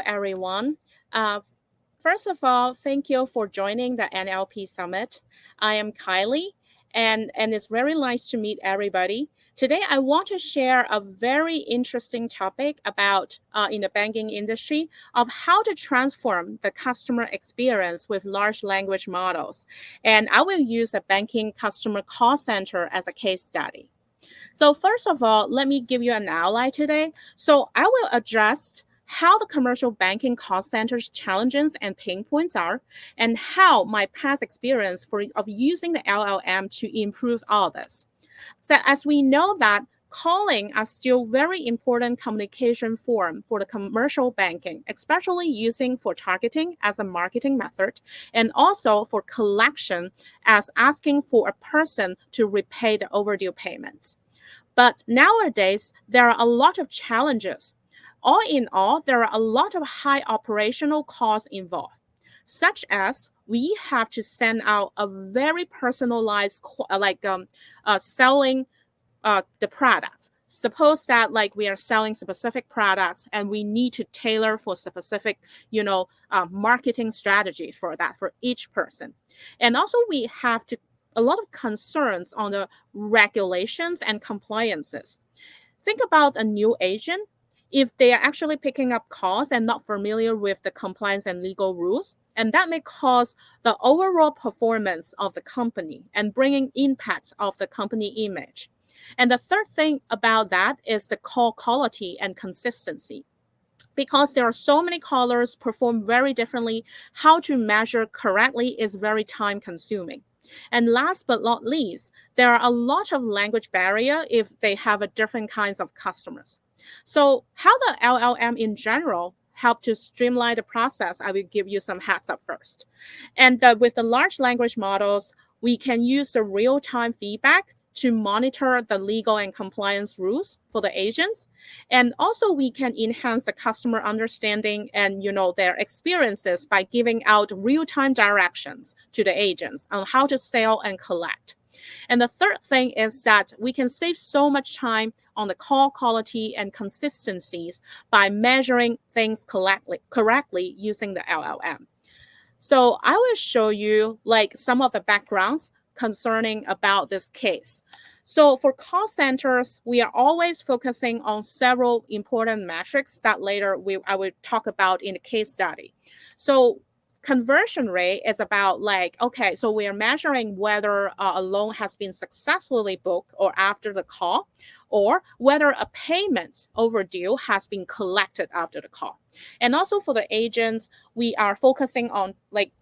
everyone. Uh, First of all, thank you for joining the NLP Summit. I am Kylie, and it's very nice to meet everybody. Today, I want to share a very interesting topic about in the banking industry of how to transform the customer experience with large language models. And I will use a banking customer call center as a case study. So first of all, let me give you an outline today. So I will address how the commercial banking call centers challenges and pain points are, and how my past experience of using the LLM to improve all this. So as we know that calling are still very important communication form for the commercial banking, especially using for targeting as a marketing method, and also for collection as asking for a person to repay the overdue payments. But nowadays, there are a lot of challenges. All in all, there are a lot of high operational costs involved, such as we have to send out a very personalized, selling the products. Suppose that like we are selling specific products and we need to tailor for specific, marketing strategy for that for each person. And also we have to a lot of concerns on the regulations and compliances. Think about a new agent. If they are actually picking up calls and not familiar with the compliance and legal rules, and that may cause the overall performance of the company and bringing impact of the company image. And the third thing about that is the call quality and consistency. Because there are so many callers perform very differently, how to measure correctly is very time consuming. And last but not least, there are a lot of language barrier if they have a different kinds of customers. So how the LLM in general help to streamline the process, I will give you some heads up first. And with the large language models, we can use the real-time feedback to monitor the legal and compliance rules for the agents. And also we can enhance the customer understanding and their experiences by giving out real-time directions to the agents on how to sell and collect. And the third thing is that we can save so much time on the call quality and consistencies by measuring things correctly using the LLM. So I will show you like some of the backgrounds concerning about this case. So for call centers, we are always focusing on several important metrics that later I will talk about in the case study. So conversion rate is about so we are measuring whether a loan has been successfully booked or after the call, or whether a payment overdue has been collected after the call. And also for the agents, we are focusing on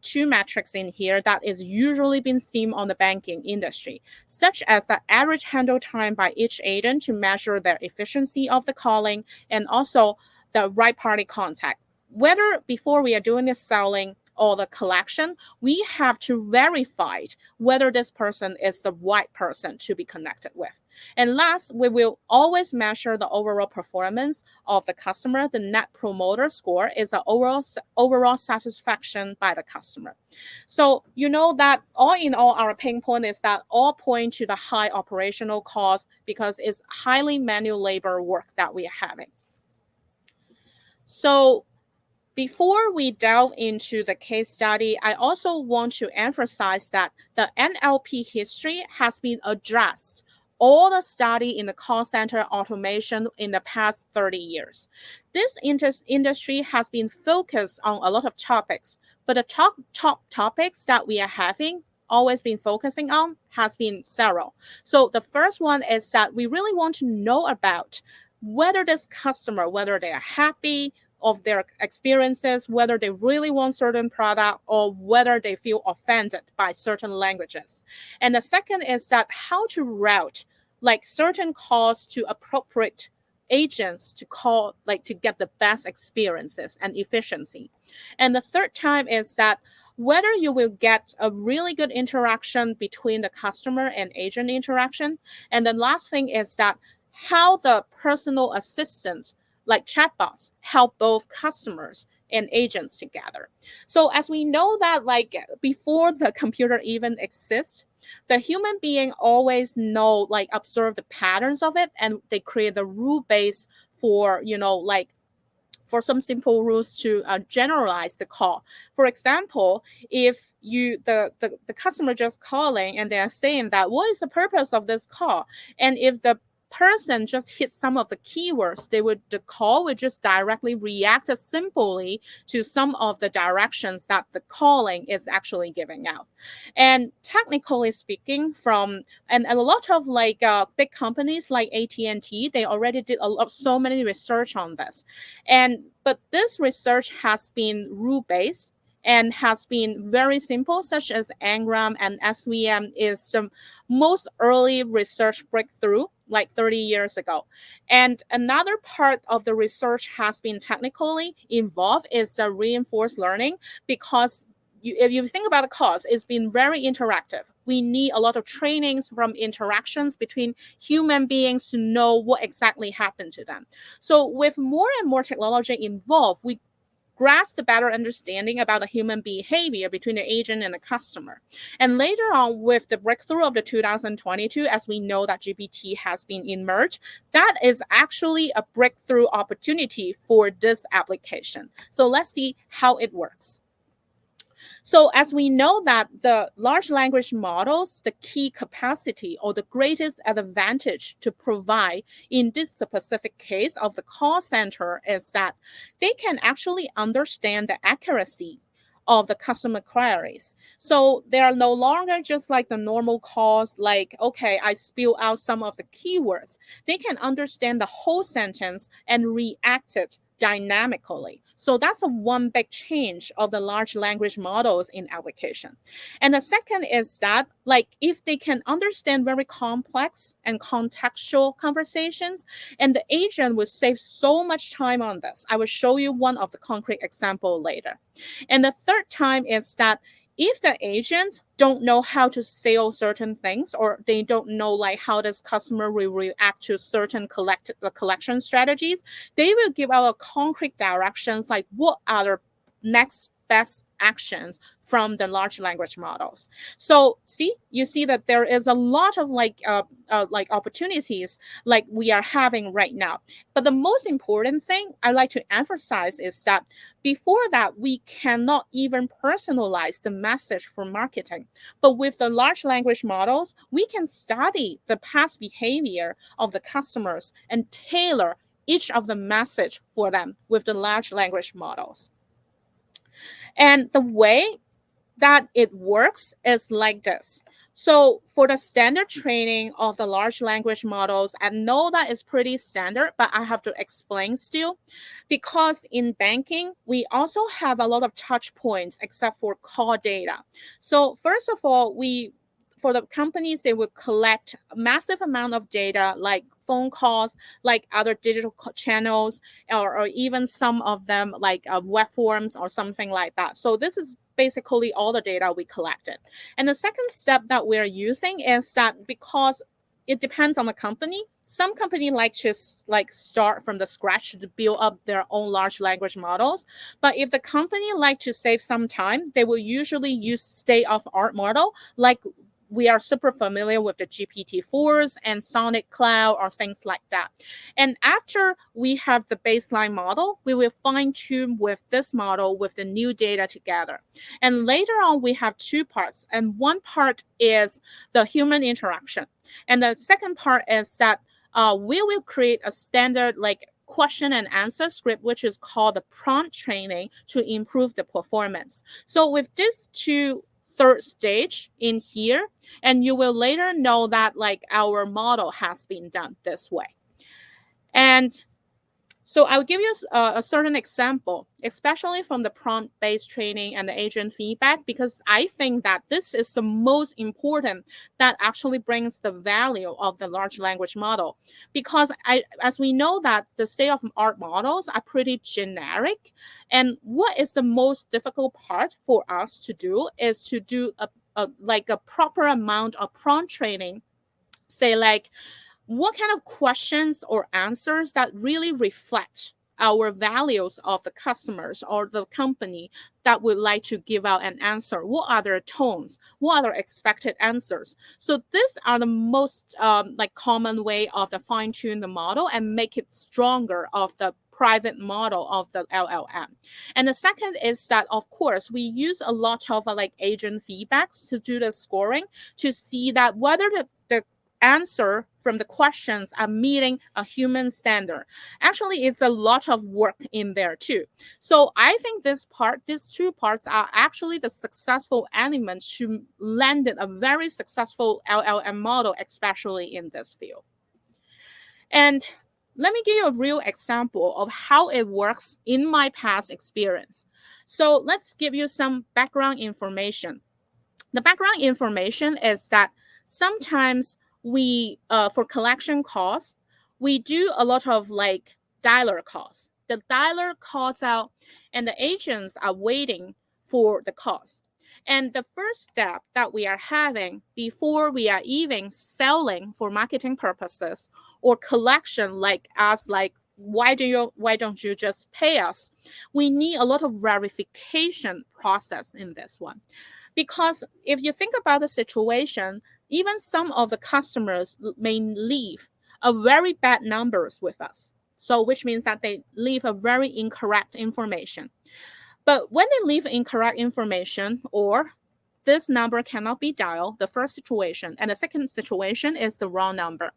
two metrics in here that is usually been seen on the banking industry, such as the average handle time by each agent to measure their efficiency of the calling, and also the right party contact. Whether before we are doing the selling or the collection, we have to verify whether this person is the right person to be connected with. And last, we will always measure the overall performance of the customer. The net promoter score is the overall satisfaction by the customer. So you know that all in all, our pain point is that all point to the high operational cost because it's highly manual labor work that we are having. So before we delve into the case study, I also want to emphasize that the NLP history has been addressed all the study in the call center automation in the past 30 years. This industry has been focused on a lot of topics, but the top topics that we are having always been focusing on has been several. So the first one is that we really want to know about whether this customer, whether they are happy of their experiences, whether they really want certain product or whether they feel offended by certain languages. And the second is that how to route certain calls to appropriate agents to call to get the best experiences and efficiency. And the third time is that whether you will get a really good interaction between the customer and agent interaction. And the last thing is that how the personal assistant like chatbots help both customers and agents together. So as we know that before the computer even exists, the human being always observe the patterns of it, and they create the rule base for for some simple rules to generalize the call. For example, if the customer just calling and they are saying that what is the purpose of this call, and if the person just hits some of the keywords, the call would just directly react simply to some of the directions that the calling is actually giving out. And technically speaking, and a lot of big companies like AT&T, they already did so many research on this. But this research has been rule based and has been very simple, such as Ngram and SVM is the most early research breakthrough like 30 years ago. And another part of the research has been technically involved is the reinforced learning, because if you think about the cause, it's been very interactive. We need a lot of trainings from interactions between human beings to know what exactly happened to them. So with more and more technology involved, we grasp a better understanding about the human behavior between the agent and the customer. And later on, with the breakthrough of the 2022, as we know that GPT has been emerged, that is actually a breakthrough opportunity for this application. So let's see how it works. So as we know that the large language models, the key capacity or the greatest advantage to provide in this specific case of the call center is that they can actually understand the accuracy of the customer queries. So they are no longer just like the normal calls, like, okay, I spill out some of the keywords. They can understand the whole sentence and react it dynamically. So that's one big change of the large language models in application. And the second is that, like, if they can understand very complex and contextual conversations, and the agent will save so much time on this. I will show you one of the concrete example later. And the third time is that if the agent don't know how to sell certain things, or they don't know like how this customer will react to certain collection strategies, they will give out concrete directions like what are the next best actions from the large language models. So you see that there is a lot of like opportunities like we are having right now. But the most important thing I like to emphasize is that before that, we cannot even personalize the message for marketing. But with the large language models, we can study the past behavior of the customers and tailor each of the message for them with the large language models. And the way that it works is like this. So for the standard training of the large language models, I know that is pretty standard, but I have to explain still, because in banking, we also have a lot of touch points except for call data. So first of all, for the companies, they will collect a massive amount of data like phone calls, like other digital channels, or even some of them like web forms or something like that. So this is basically all the data we collected. And the second step that we're using is that because it depends on the company, some company like to start from the scratch to build up their own large language models. But if the company like to save some time, they will usually use state-of-art model like we are super familiar with the GPT-4s and Sonic Cloud or things like that. And after we have the baseline model, we will fine tune with this model with the new data together. And later on, we have two parts. And one part is the human interaction. And the second part is that we will create a standard like question and answer script, which is called the prompt training to improve the performance. So with these two third stage in here, and you will later know that like our model has been done this way. And so I'll give you a certain example, especially from the prompt-based training and the agent feedback, because I think that this is the most important that actually brings the value of the large language model. Because as we know that the state-of-art models are pretty generic, and what is the most difficult part for us to do is to do a proper amount of prompt training, say like, what kind of questions or answers that really reflect our values of the customers or the company that would like to give out an answer? What are their tones? What are their expected answers? So these are the most common way of the fine tune the model and make it stronger of the private model of the LLM. And the second is that, of course, we use a lot of like agent feedbacks to do the scoring to see that whether the answer from the questions are meeting a human standard. Actually, it's a lot of work in there too. So I think these two parts are actually the successful elements to landed a very successful LLM model, especially in this field. And let me give you a real example of how it works in my past experience. So let's give you some background information. The background information is that sometimes we, for collection calls, we do a lot of like dialer calls. The dialer calls out and the agents are waiting for the calls. And the first step that we are having before we are even selling for marketing purposes or collection, like us, like why don't you just pay us? We need a lot of verification process in this one. Because if you think about the situation, even some of the customers may leave a very bad numbers with us. So which means that they leave a very incorrect information. But when they leave incorrect information or this number cannot be dialed, the first situation, and the second situation is the wrong number.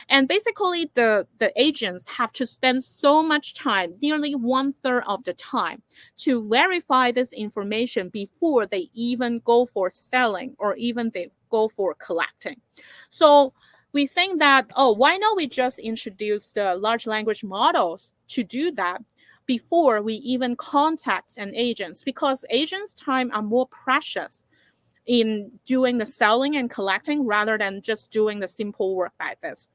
And basically the agents have to spend so much time, nearly 1/3 of the time, to verify this information before they even go for selling or even they go for collecting. So we think that, oh, why not we just introduce the large language models to do that before we even contact an agent, because agents' time are more precious in doing the selling and collecting rather than just doing the simple work like this.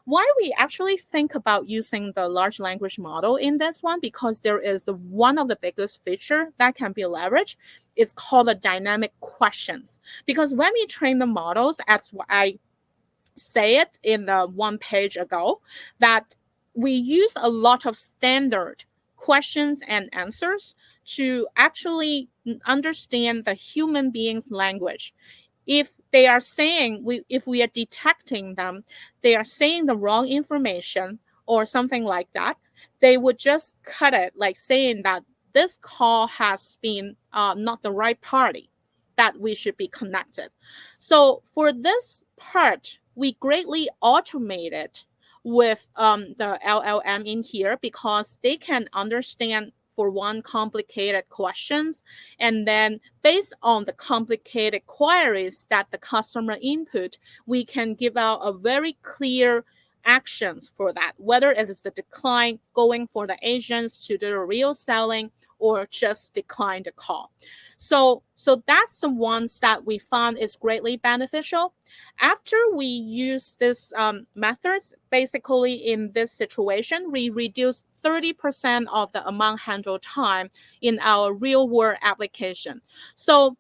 Why we actually think about using the large language model in this one, because there is one of the biggest feature that can be leveraged. It's called the dynamic questions. Because when we train the models, as I say it in the one page ago, that we use a lot of standard questions and answers to actually understand the human being's language. If they are saying, if we are detecting them, they are saying the wrong information or something like that, they would just cut it, like saying that this call has been not the right party, that we should be connected. So for this part, we greatly automated with the LLM in here, because they can understand, for one, complicated questions, and then based on the complicated queries that the customer input, we can give out a very clear actions for that, whether it is the decline, going for the agents to do the real selling, or just decline the call. So that's the ones that we found is greatly beneficial. After we use this methods, basically in this situation, we reduce 30% of the amount handle time in our real world application. So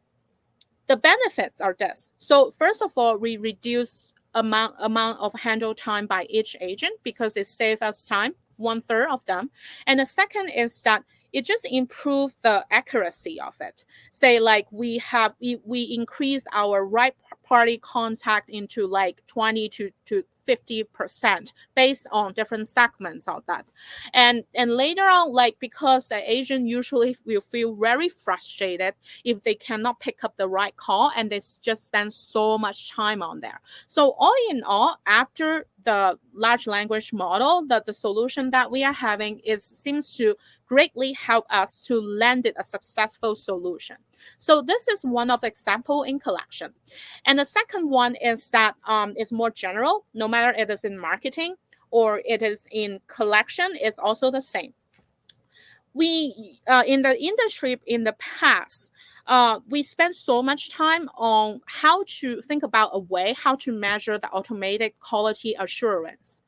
the benefits are this. So first of all, we reduce amount of handle time by each agent because it saves us time, 1/3 of them. And the second is that it just improves the accuracy of it. Say like we increase our right party contact into like 20 to 50% based on different segments of that. And later on, like because the agent usually will feel very frustrated if they cannot pick up the right call and they just spend so much time on there. So all in all, after the large language model, the solution that we are having seems to greatly help us to land it a successful solution. So this is one of the example in collection. And the second one is that it's more general, no matter it is in marketing or it is in collection, it's also the same. We in the industry in the past, we spent so much time on how to think about a way how to measure the automated quality assurance.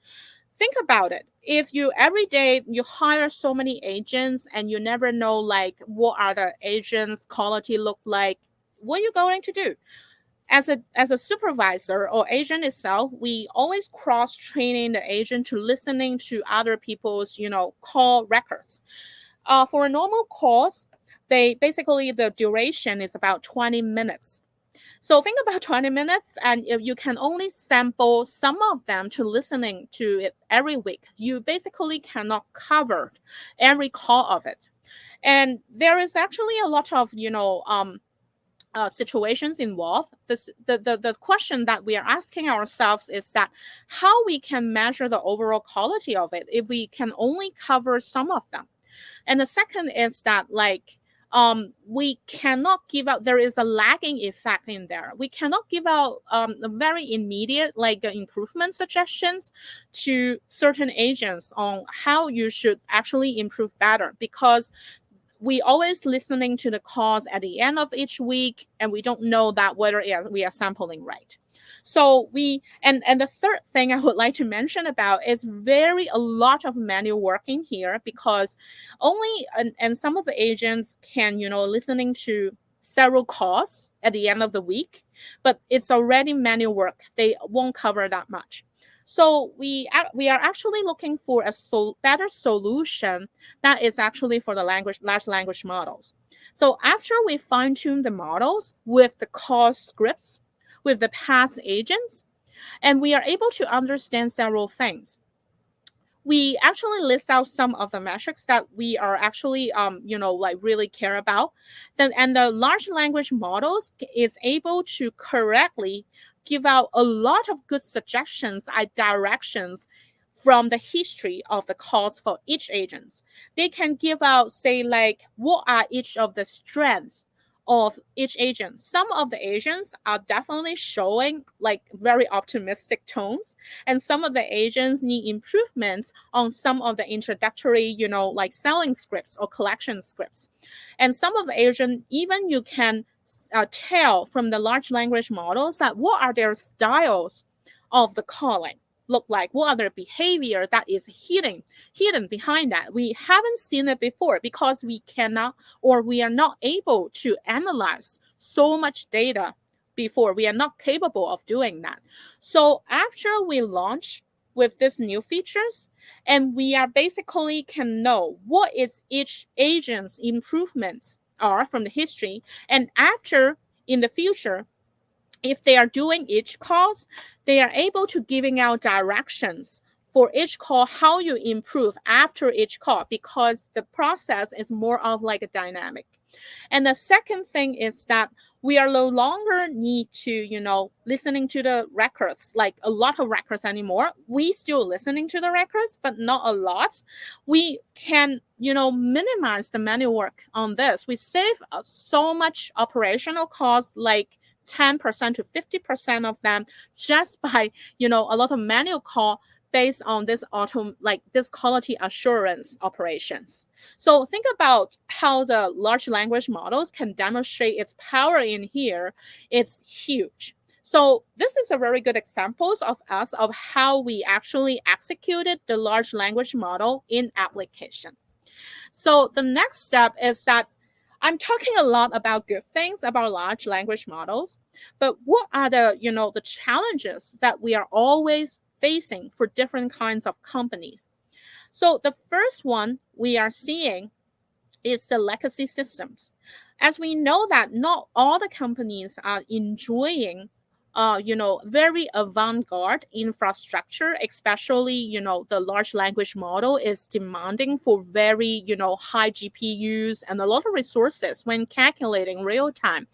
Think about it. If you every day you hire so many agents and you never know like what are the agents quality look like, what are you going to do? As a supervisor or agent itself, we always cross training the agent to listening to other people's call records. For a normal calls, they basically the duration is about 20 minutes. So think about 20 minutes, and if you can only sample some of them to listening to it every week, you basically cannot cover every call of it. And there is actually a lot of, situations involved. The question that we are asking ourselves is that how we can measure the overall quality of it if we can only cover some of them. And the second is that we cannot give out, there is a lagging effect in there. We cannot give out a very immediate improvement suggestions to certain agents on how you should actually improve better, because we always listening to the calls at the end of each week, and we don't know that whether we are sampling right. So and the third thing I would like to mention about is a lot of manual working here, because only and some of the agents can listening to several calls at the end of the week, but it's already manual work. They won't cover that much. So we are actually looking for a better solution that is actually for the large language models. So after we fine tune the models with the call scripts, with the past agents, and we are able to understand several things. We actually list out some of the metrics that we are actually really care about. And the large language models is able to correctly give out a lot of good suggestions and directions from the history of the calls for each agent. They can give out, say, what are each of the strengths of each agent. Some of the agents are definitely showing very optimistic tones, and some of the agents need improvements on some of the introductory, selling scripts or collection scripts. And some of the agents, even you can tell from the large language models that what are their styles of the calling look like, what are their behavior that is hidden behind that. We haven't seen it before because we cannot, or we are not able to analyze so much data before. We are not capable of doing that. So after we launch with these new features, and we are basically can know what is each agent's improvements are from the history, and after in the future, if they are doing each calls, they are able to giving out directions for each call, how you improve after each call, because the process is more of like a dynamic. And the second thing is that we are no longer need to, listening to the records, like a lot of records anymore. We still listening to the records, but not a lot. We can, minimize the manual work on this. We save so much operational costs, like 10% to 50% of them, just by a lot of manual call based on this this quality assurance operations. So think about how the large language models can demonstrate its power in here. It's huge. So this is a very good example of how we actually executed the large language model in application. So the next step is that I'm talking a lot about good things about large language models, but what are the challenges that we are always facing for different kinds of companies? So the first one we are seeing is the legacy systems. As we know that not all the companies are enjoying very avant-garde infrastructure, especially, the large language model is demanding for very, high GPUs and a lot of resources when calculating real time.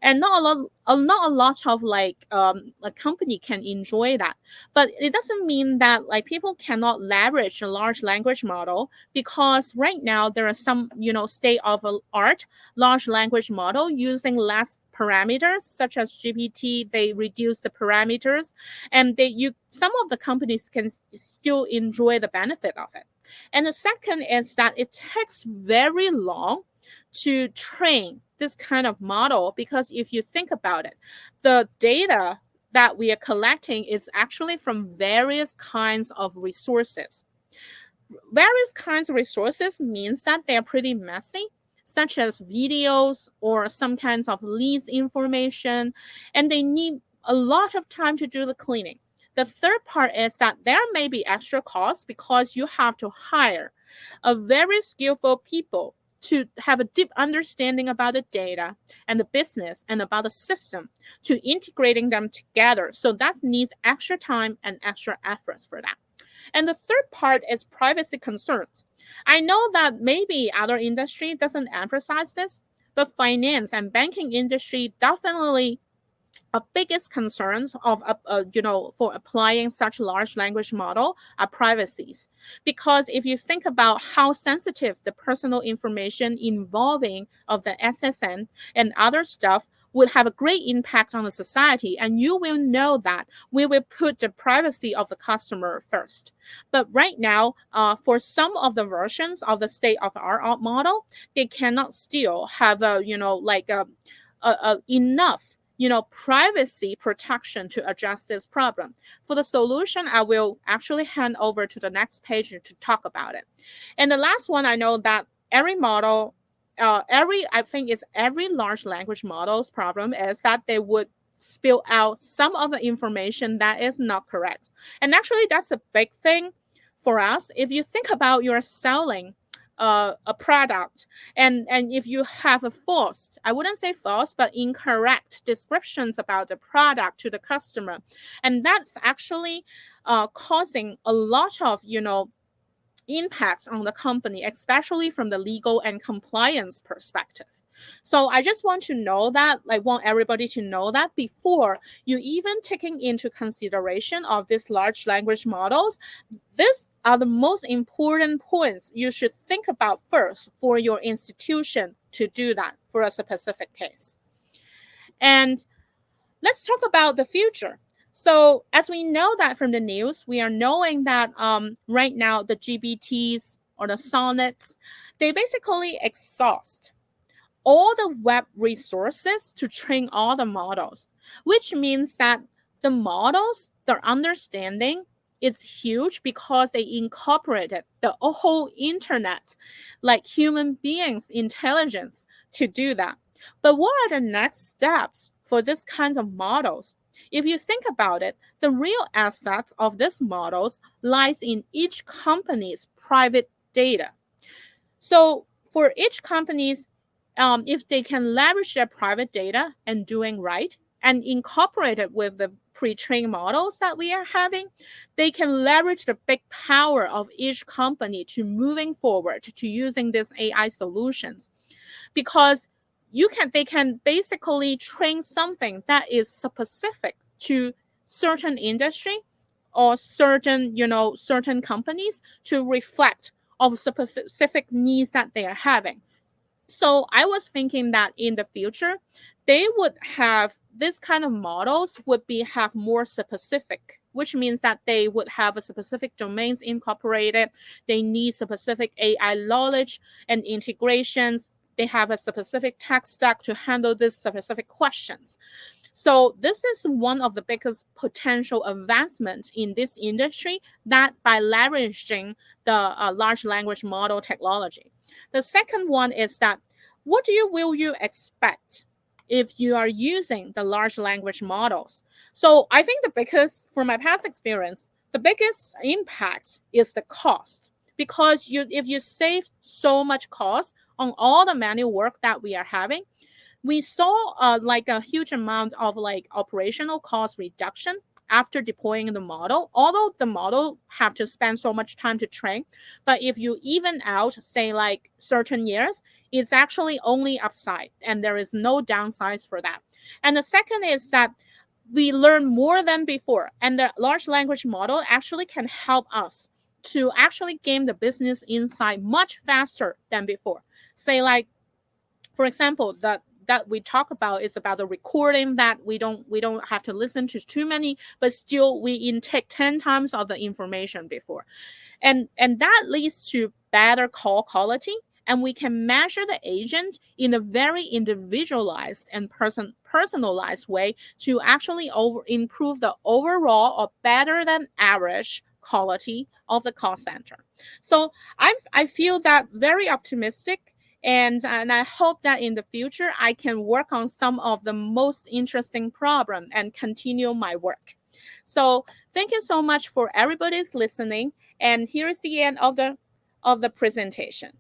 And not a lot of a company can enjoy that. But it doesn't mean that people cannot leverage a large language model, because right now there are some, state of art large language model using less parameters, such as GPT. They reduce the parameters, and some of the companies can still enjoy the benefit of it. And the second is that it takes very long to train this kind of model, because if you think about it, the data that we are collecting is actually from various kinds of resources. Various kinds of resources means that they're pretty messy, such as videos or some kinds of leads information, and they need a lot of time to do the cleaning. The third part is that there may be extra costs because you have to hire a very skillful people to have a deep understanding about the data and the business and about the system to integrating them together. So that needs extra time and extra efforts for that. And the third part is privacy concerns. I know that maybe other industry doesn't emphasize this, but finance and banking industry definitely biggest concerns of for applying such large language model are privacies, because if you think about how sensitive the personal information involving of the SSN and other stuff would have a great impact on the society, and you will know that we will put the privacy of the customer first. But right now, for some of the versions of the state of our model, they cannot still have enough privacy protection to address this problem. For the solution, I will actually hand over to the next page to talk about it. And the last one, I know that every model, I think it's every large language model's problem is that they would spill out some of the information that is not correct. And actually, that's a big thing for us. If you think about you're selling a product, and if you have a false, I wouldn't say false, but incorrect descriptions about the product to the customer, and that's actually causing a lot of impacts on the company, especially from the legal and compliance perspective. So I just want to know that, I want everybody to know that before you even taking into consideration of these large language models, these are the most important points you should think about first for your institution to do that for a specific case. And let's talk about the future. So as we know that from the news, we are knowing that right now the GPTs or the sonnets, they basically exhaust all the web resources to train all the models, which means that the models, their understanding is huge because they incorporated the whole internet, like human beings' intelligence to do that. But what are the next steps for this kind of models? If you think about it, the real assets of these models lies in each company's private data. So for each company's, if they can leverage their private data and doing right and incorporate it with the pre-trained models that we are having, they can leverage the big power of each company to moving forward to using these AI solutions, because they can basically train something that is specific to certain industry or certain companies to reflect of specific needs that they are having. So I was thinking that in the future, they would have this kind of models have more specific, which means that they would have a specific domains incorporated. They need specific AI knowledge and integrations. They have a specific tech stack to handle these specific questions. So this is one of the biggest potential advancements in this industry, that by leveraging the large language model technology. The second one is that what will you expect if you are using the large language models? So I think from my past experience, the biggest impact is the cost, because if you save so much cost on all the manual work that we are having, we saw a huge amount of operational cost reduction after deploying the model, although the model have to spend so much time to train. But if you even out, say certain years, it's actually only upside, and there is no downsides for that. And the second is that we learn more than before, and the large language model actually can help us to actually gain the business insight much faster than before. Say for example, that we talk about is about the recording, that we don't have to listen to too many, but still we intake 10 times of the information before. And that leads to better call quality, and we can measure the agent in a very individualized and personalized way to actually improve the overall or better than average quality of the call center. So I feel that very optimistic. And I hope that in the future, I can work on some of the most interesting problem and continue my work. So thank you so much for everybody's listening. And here is the end of the presentation.